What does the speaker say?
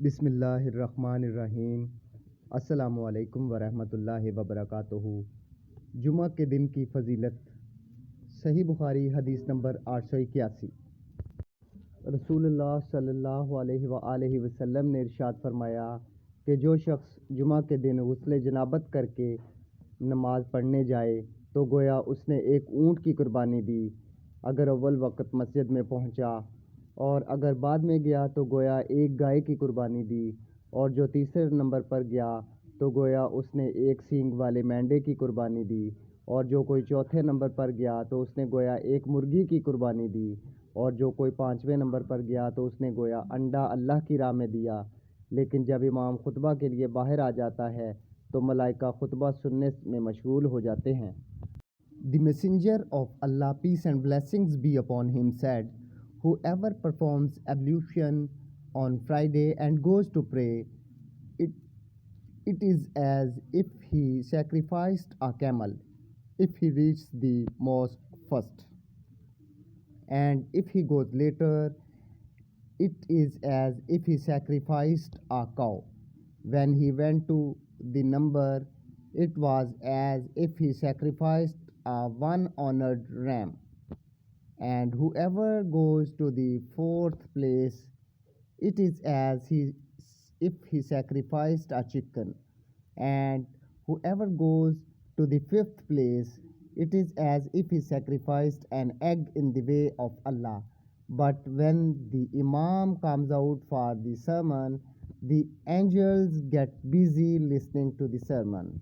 بسم اللہ الرحمن الرحیم۔ السلام علیکم ورحمۃ اللہ وبرکاتہ۔ جمعہ کے دن کی فضیلت۔ صحیح بخاری حدیث نمبر 881۔ رسول اللہ صلی اللہ علیہ وآلہ وسلم نے ارشاد فرمایا کہ جو شخص جمعہ کے دن غسل جنابت کر کے نماز پڑھنے جائے تو گویا اس نے ایک اونٹ کی قربانی دی اگر اول وقت مسجد میں پہنچا، اور اگر بعد میں گیا تو گویا ایک گائے کی قربانی دی، اور جو تیسرے نمبر پر گیا تو گویا اس نے ایک سینگ والے مینڈھے کی قربانی دی، اور جو کوئی چوتھے نمبر پر گیا تو اس نے گویا ایک مرغی کی قربانی دی، اور جو کوئی پانچویں نمبر پر گیا تو اس نے گویا انڈا اللہ کی راہ میں دیا۔ لیکن جب امام خطبہ کے لیے باہر آ جاتا ہے تو ملائکہ خطبہ سننے میں مشغول ہو جاتے ہیں۔ The messenger of Allah, peace and blessings be upon him, said, "Whoever performs ablution on Friday and goes to pray, it is as if he sacrificed a camel, if he reaches the mosque first. And if he goes later, it is as if he sacrificed a cow. When he went to the number, it was as if he sacrificed a one-honored ram. And whoever goes to the fourth place, it is as if he sacrificed a chicken. And whoever goes to the fifth place, it is as if he sacrificed an egg in the way of Allah. But when the imam comes out for the sermon, the angels get busy listening to the sermon."